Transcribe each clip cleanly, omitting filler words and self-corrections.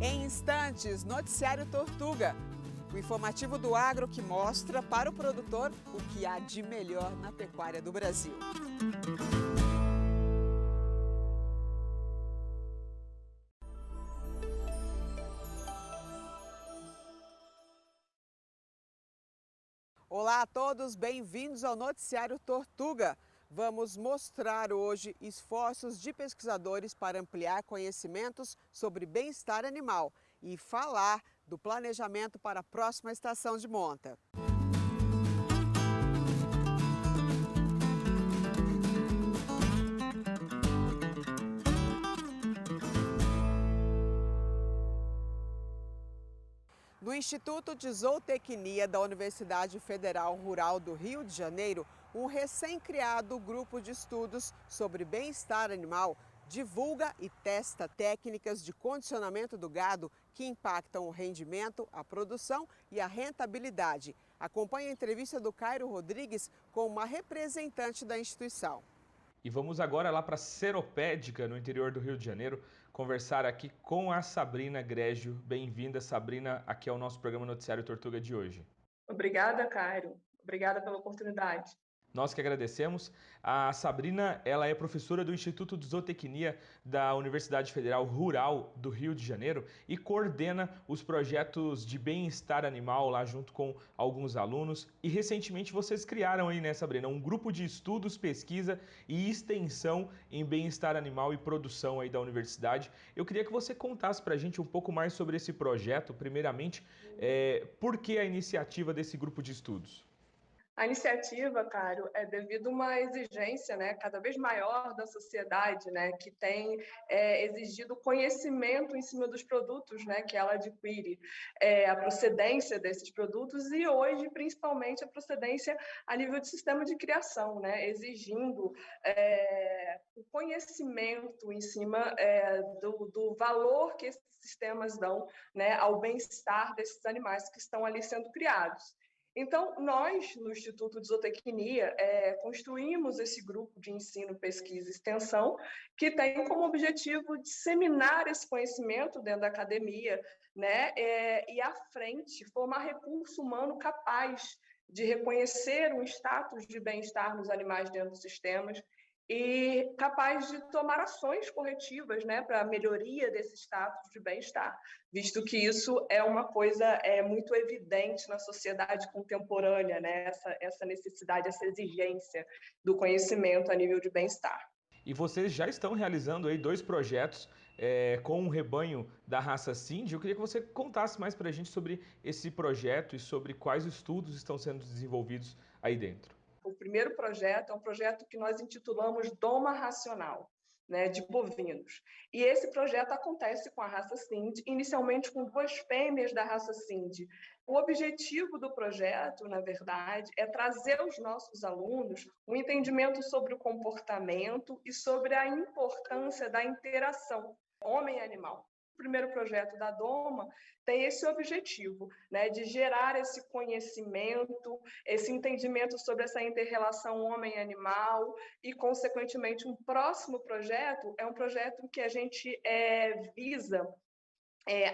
Em instantes, Noticiário Tortuga, o informativo do agro que mostra para o produtor o que há de melhor na pecuária do Brasil. Olá a todos, bem-vindos ao Noticiário Tortuga. Vamos mostrar hoje esforços de pesquisadores para ampliar conhecimentos sobre bem-estar animal e falar do planejamento para a próxima estação de monta. No Instituto de Zootecnia da Universidade Federal Rural do Rio de Janeiro, um recém-criado grupo de estudos sobre bem-estar animal divulga e testa técnicas de condicionamento do gado que impactam o rendimento, a produção e a rentabilidade. Acompanhe a entrevista do Cairo Rodrigues com uma representante da instituição. E vamos agora lá para Seropédica, no interior do Rio de Janeiro, conversar aqui com a Sabrina Grégio. Bem-vinda, Sabrina, aqui ao nosso programa Noticiário Tortuga de hoje. Obrigada, Cairo. Obrigada pela oportunidade. Nós que agradecemos. A Sabrina, ela é professora do Instituto de Zootecnia da Universidade Federal Rural do Rio de Janeiro e coordena os projetos de bem-estar animal lá junto com alguns alunos. E recentemente vocês criaram aí, né, Sabrina, um grupo de estudos, pesquisa e extensão em bem-estar animal e produção aí da universidade. Eu queria que você contasse pra gente um pouco mais sobre esse projeto. Primeiramente, por que a iniciativa desse grupo de estudos? A iniciativa, Cário, é devido a uma exigência, né, cada vez maior da sociedade, né, que tem exigido conhecimento em cima dos produtos, né, que ela adquire, a procedência desses produtos e hoje, principalmente, a procedência a nível de sistema de criação, né, exigindo o conhecimento em cima do valor que esses sistemas dão, né, ao bem-estar desses animais que estão ali sendo criados. Então, nós, no Instituto de Zootecnia, construímos esse grupo de ensino, pesquisa e extensão, que tem como objetivo disseminar esse conhecimento dentro da academia, né, e, à frente, formar recurso humano capaz de reconhecer um status de bem-estar nos animais dentro dos sistemas e capaz de tomar ações corretivas, né, para a melhoria desse status de bem-estar, visto que isso é uma coisa muito evidente na sociedade contemporânea, né, essa necessidade, essa exigência do conhecimento a nível de bem-estar. E vocês já estão realizando aí 2 projetos com um rebanho da raça Sind. Eu queria que você contasse mais para a gente sobre esse projeto e sobre quais estudos estão sendo desenvolvidos aí dentro. O primeiro projeto é um projeto que nós intitulamos Doma Racional, né, de bovinos. E esse projeto acontece com a raça Sind, inicialmente com 2 fêmeas da raça Sind. O objetivo do projeto, na verdade, é trazer aos nossos alunos um entendimento sobre o comportamento e sobre a importância da interação homem-animal. O primeiro projeto da Doma tem esse objetivo, né, de gerar esse conhecimento, esse entendimento sobre essa inter-relação homem-animal e, consequentemente, um próximo projeto é um projeto que a gente visa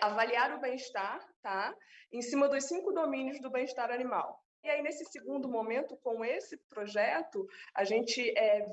avaliar o bem-estar, tá, em cima dos 5 domínios do bem-estar animal. E aí, nesse segundo momento, com esse projeto, a gente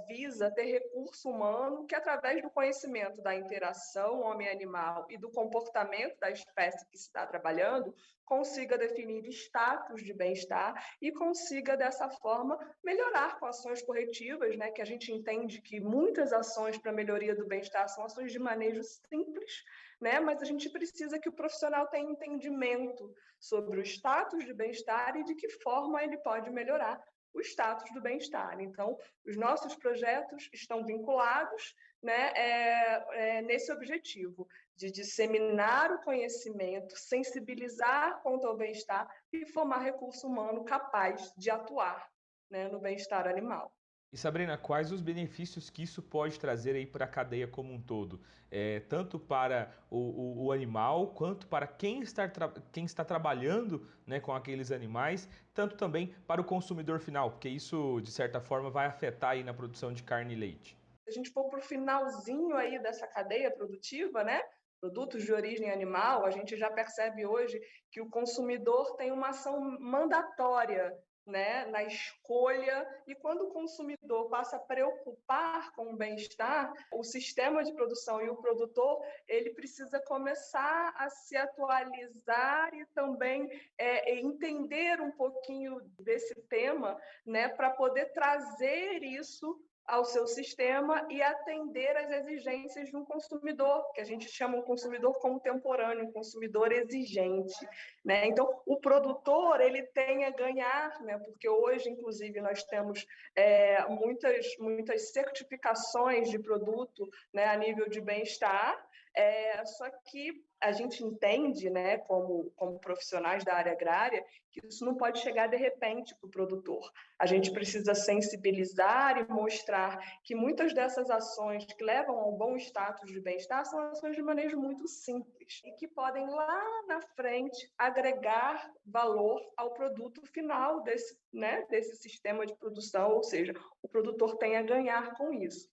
visa ter recurso humano que, através do conhecimento da interação homem-animal e do comportamento da espécie que se está trabalhando, consiga definir status de bem-estar e consiga, dessa forma, melhorar com ações corretivas, né, que a gente entende que muitas ações para a melhoria do bem-estar são ações de manejo simples, né, mas a gente precisa que o profissional tenha entendimento sobre o status de bem-estar e de que forma ele pode melhorar o status do bem-estar. Então, os nossos projetos estão vinculados, né, nesse objetivo de disseminar o conhecimento, sensibilizar quanto ao bem-estar e formar recurso humano capaz de atuar, né, no bem-estar animal. E Sabrina, quais os benefícios que isso pode trazer aí para a cadeia como um todo? Tanto para o animal, quanto para quem está trabalhando, né, com aqueles animais, tanto também para o consumidor final, porque isso, de certa forma, vai afetar aí na produção de carne e leite. Se a gente for para o finalzinho aí dessa cadeia produtiva, né, produtos de origem animal, a gente já percebe hoje que o consumidor tem uma ação mandatória, né, na escolha, e quando o consumidor passa a preocupar com o bem-estar, o sistema de produção e o produtor, ele precisa começar a se atualizar e também entender um pouquinho desse tema, né, para poder trazer isso ao seu sistema e atender às exigências de um consumidor, que a gente chama um consumidor contemporâneo, um consumidor exigente, né? Então, o produtor, ele tem a ganhar, né? Porque hoje, inclusive, nós temos muitas certificações de produto, né, a nível de bem-estar, só que a gente entende, né, como profissionais da área agrária, que isso não pode chegar de repente para o produtor. A gente precisa sensibilizar e mostrar que muitas dessas ações que levam ao bom status de bem-estar são ações de manejo muito simples e que podem lá na frente agregar valor ao produto final desse sistema de produção, ou seja, o produtor tem a ganhar com isso.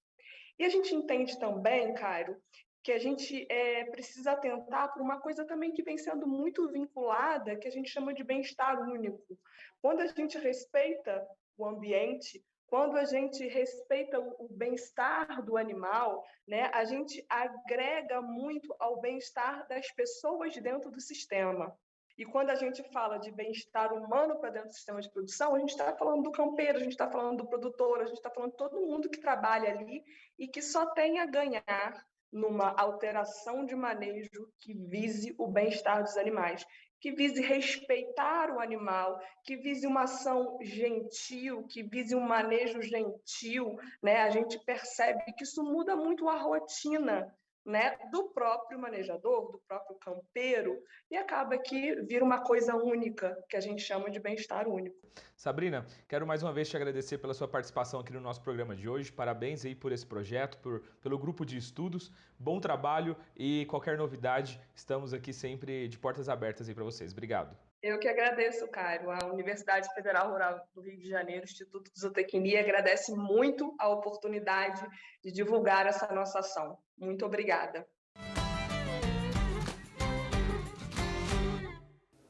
E a gente entende também, Cairo, que a gente precisa atentar para uma coisa também que vem sendo muito vinculada, que a gente chama de bem-estar único. Quando a gente respeita o ambiente, quando a gente respeita o bem-estar do animal, né, a gente agrega muito ao bem-estar das pessoas dentro do sistema. E quando a gente fala de bem-estar humano para dentro do sistema de produção, a gente está falando do campeiro, a gente está falando do produtor, a gente está falando de todo mundo que trabalha ali e que só tem a ganhar numa alteração de manejo que vise o bem-estar dos animais, que vise respeitar o animal, que vise uma ação gentil, que vise um manejo gentil, né? A gente percebe que isso muda muito a rotina, né, do próprio manejador, do próprio campeiro, e acaba que vira uma coisa única, que a gente chama de bem-estar único. Sabrina, quero mais uma vez te agradecer pela sua participação aqui no nosso programa de hoje. Parabéns aí por esse projeto, pelo grupo de estudos. Bom trabalho e qualquer novidade, estamos aqui sempre de portas abertas aí para vocês. Obrigado. Eu que agradeço, Cairo. A Universidade Federal Rural do Rio de Janeiro, Instituto de Zootecnia, agradece muito a oportunidade de divulgar essa nossa ação. Muito obrigada.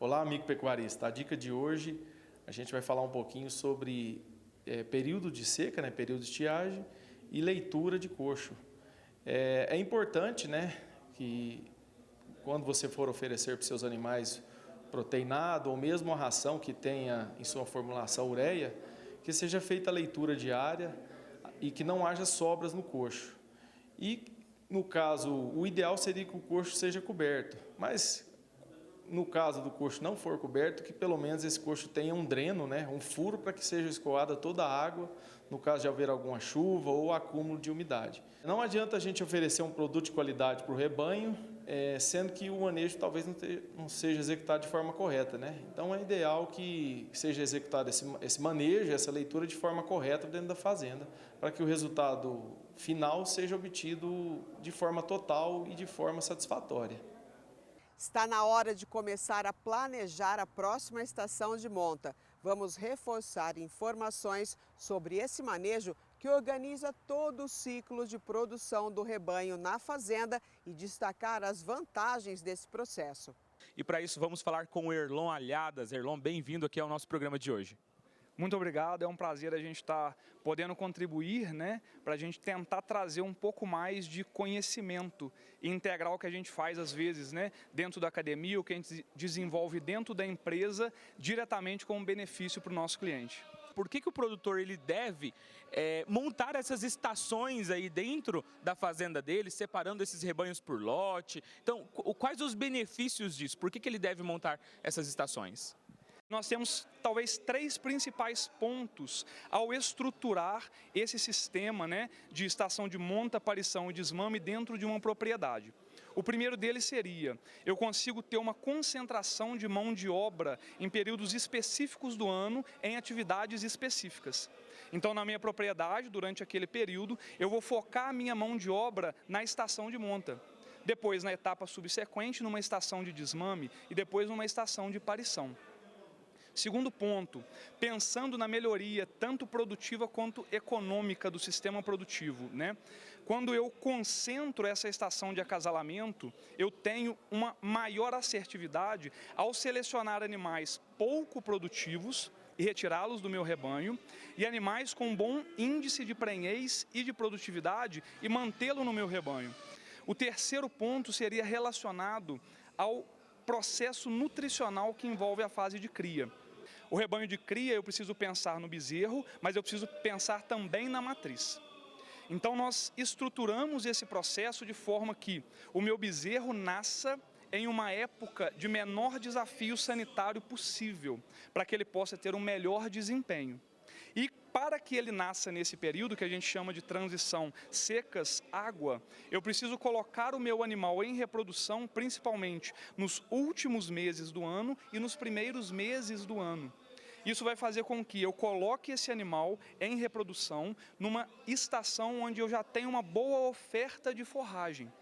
Olá, amigo pecuarista. A dica de hoje, a gente vai falar um pouquinho sobre período de seca, né, período de estiagem e leitura de coxo. É importante, né, que quando você for oferecer para os seus animais proteinado ou mesmo a ração que tenha em sua formulação ureia, que seja feita a leitura diária e que não haja sobras no coxo. E, no caso, o ideal seria que o coxo seja coberto, mas no caso do coxo não for coberto, que pelo menos esse coxo tenha um dreno, né, um furo para que seja escoada toda a água, no caso de haver alguma chuva ou acúmulo de umidade. Não adianta a gente oferecer um produto de qualidade para o rebanho, sendo que o manejo talvez não seja executado de forma correta, né? Então é ideal que seja executado esse manejo, essa leitura de forma correta dentro da fazenda, para que o resultado final seja obtido de forma total e de forma satisfatória. Está na hora de começar a planejar a próxima estação de monta. Vamos reforçar informações sobre esse manejo que organiza todo o ciclo de produção do rebanho na fazenda e destacar as vantagens desse processo. E para isso vamos falar com o Erlon Alhadas. Erlon, bem-vindo aqui ao nosso programa de hoje. Muito obrigado, é um prazer a gente estar podendo contribuir, né, para a gente tentar trazer um pouco mais de conhecimento e integrar o que a gente faz às vezes, né, dentro da academia, o que a gente desenvolve dentro da empresa, diretamente como benefício para o nosso cliente. Por que o produtor ele deve montar essas estações aí dentro da fazenda dele, separando esses rebanhos por lote? Então, quais os benefícios disso? Por que ele deve montar essas estações? Nós temos talvez 3 principais pontos ao estruturar esse sistema, né, de estação de monta, parição e desmame dentro de uma propriedade. O primeiro deles seria, eu consigo ter uma concentração de mão de obra em períodos específicos do ano em atividades específicas. Então, na minha propriedade, durante aquele período, eu vou focar a minha mão de obra na estação de monta. Depois, na etapa subsequente, numa estação de desmame e depois numa estação de parição. Segundo ponto, pensando na melhoria tanto produtiva quanto econômica do sistema produtivo, né? quando eu concentro essa estação de acasalamento, eu tenho uma maior assertividade ao selecionar animais pouco produtivos e retirá-los do meu rebanho, e animais com bom índice de prenhez e de produtividade e mantê-lo no meu rebanho. O terceiro ponto seria relacionado ao processo nutricional que envolve a fase de cria. O rebanho de cria, eu preciso pensar no bezerro, mas eu preciso pensar também na matriz. Então nós estruturamos esse processo de forma que o meu bezerro nasça em uma época de menor desafio sanitário possível, para que ele possa ter um melhor desempenho. E para que ele nasça nesse período que a gente chama de transição secas-água, eu preciso colocar o meu animal em reprodução, principalmente nos últimos meses do ano e nos primeiros meses do ano. Isso vai fazer com que eu coloque esse animal em reprodução numa estação onde eu já tenho uma boa oferta de forragem.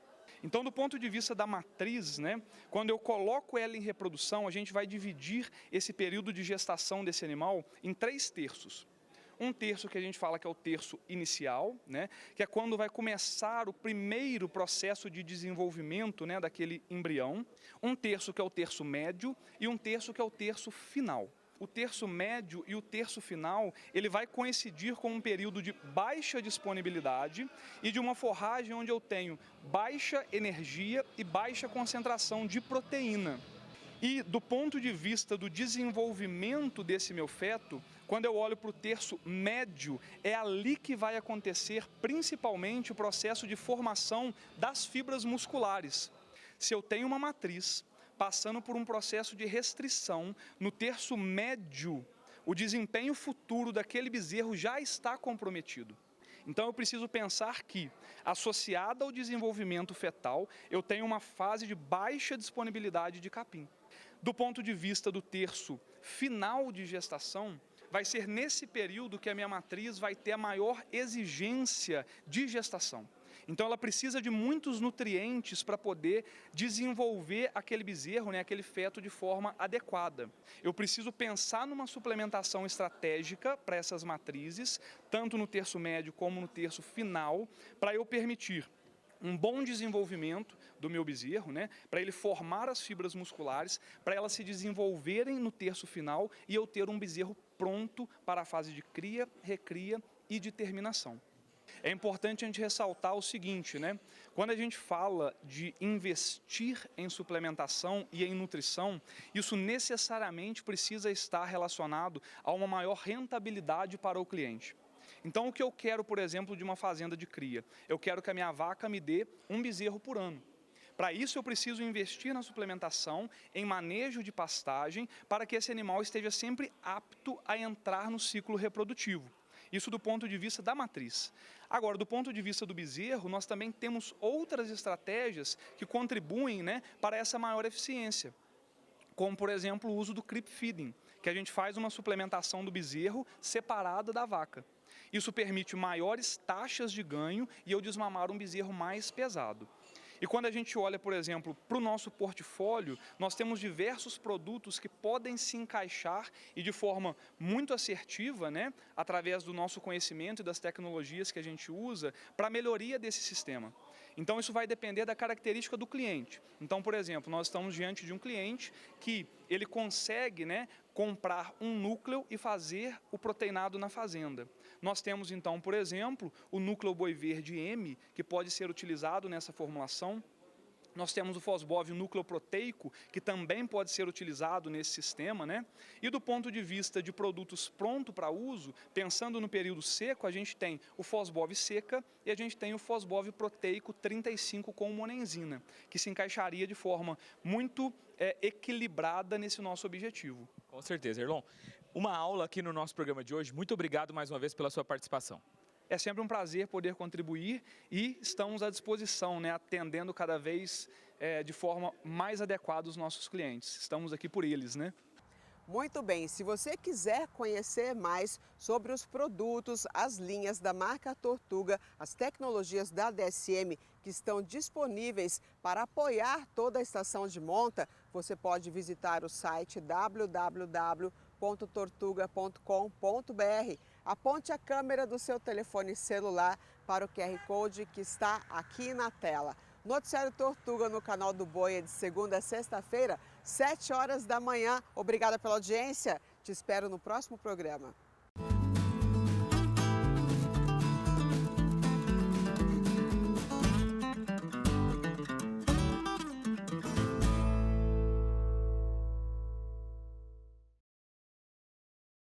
Então, do ponto de vista da matriz, quando eu coloco ela em reprodução, a gente vai dividir esse período de gestação desse animal em 3 terços. Um terço que a gente fala que é o terço inicial, que é quando vai começar o primeiro processo de desenvolvimento daquele embrião. Um terço que é o terço médio e um terço que é o terço final. O terço médio e o terço final, ele vai coincidir com um período de baixa disponibilidade e de uma forragem onde eu tenho baixa energia e baixa concentração de proteína. E do ponto de vista do desenvolvimento desse meu feto, quando eu olho para o terço médio, é ali que vai acontecer principalmente o processo de formação das fibras musculares. Se eu tenho uma matriz passando por um processo de restrição no terço médio, o desempenho futuro daquele bezerro já está comprometido. Então eu preciso pensar que, associada ao desenvolvimento fetal, eu tenho uma fase de baixa disponibilidade de capim. Do ponto de vista do terço final de gestação, vai ser nesse período que a minha matriz vai ter a maior exigência de gestação. Então ela precisa de muitos nutrientes para poder desenvolver aquele bezerro, aquele feto de forma adequada. Eu preciso pensar numa suplementação estratégica para essas matrizes, tanto no terço médio como no terço final, para eu permitir um bom desenvolvimento do meu bezerro, para ele formar as fibras musculares, para elas se desenvolverem no terço final e eu ter um bezerro pronto para a fase de cria, recria e de terminação. É importante a gente ressaltar o seguinte, quando a gente fala de investir em suplementação e em nutrição, isso necessariamente precisa estar relacionado a uma maior rentabilidade para o cliente. Então, o que eu quero, por exemplo, de uma fazenda de cria? Eu quero que a minha vaca me dê um bezerro por ano. Para isso, eu preciso investir na suplementação, em manejo de pastagem, para que esse animal esteja sempre apto a entrar no ciclo reprodutivo. Isso do ponto de vista da matriz. Agora, do ponto de vista do bezerro, nós também temos outras estratégias que contribuem para essa maior eficiência. Como, por exemplo, o uso do creep feeding, que a gente faz uma suplementação do bezerro separada da vaca. Isso permite maiores taxas de ganho e eu desmamar um bezerro mais pesado. E quando a gente olha, por exemplo, para o nosso portfólio, nós temos diversos produtos que podem se encaixar e de forma muito assertiva, através do nosso conhecimento e das tecnologias que a gente usa, para a melhoria desse sistema. Então isso vai depender da característica do cliente. Então, por exemplo, nós estamos diante de um cliente que ele consegue comprar um núcleo e fazer o proteinado na fazenda. Nós temos então, por exemplo, o núcleo boi verde M, que pode ser utilizado nessa formulação. Nós temos o Fosbov, o núcleo proteico, que também pode ser utilizado nesse sistema, E do ponto de vista de produtos prontos para uso, pensando no período seco, a gente tem o Fosbov seca e a gente tem o Fosbov proteico 35 com monenzina, que se encaixaria de forma muito equilibrada nesse nosso objetivo. Com certeza, Erlon. Uma aula aqui no nosso programa de hoje. Muito obrigado mais uma vez pela sua participação. É sempre um prazer poder contribuir e estamos à disposição, atendendo cada vez de forma mais adequada os nossos clientes. Estamos aqui por eles, Muito bem, se você quiser conhecer mais sobre os produtos, as linhas da marca Tortuga, as tecnologias da DSM que estão disponíveis para apoiar toda a estação de monta, você pode visitar o site www.tortuga.com.br. Aponte a câmera do seu telefone celular para o QR Code que está aqui na tela. Noticiário Tortuga no canal do Boi é de segunda a sexta-feira, 7 horas da manhã. Obrigada pela audiência. Te espero no próximo programa.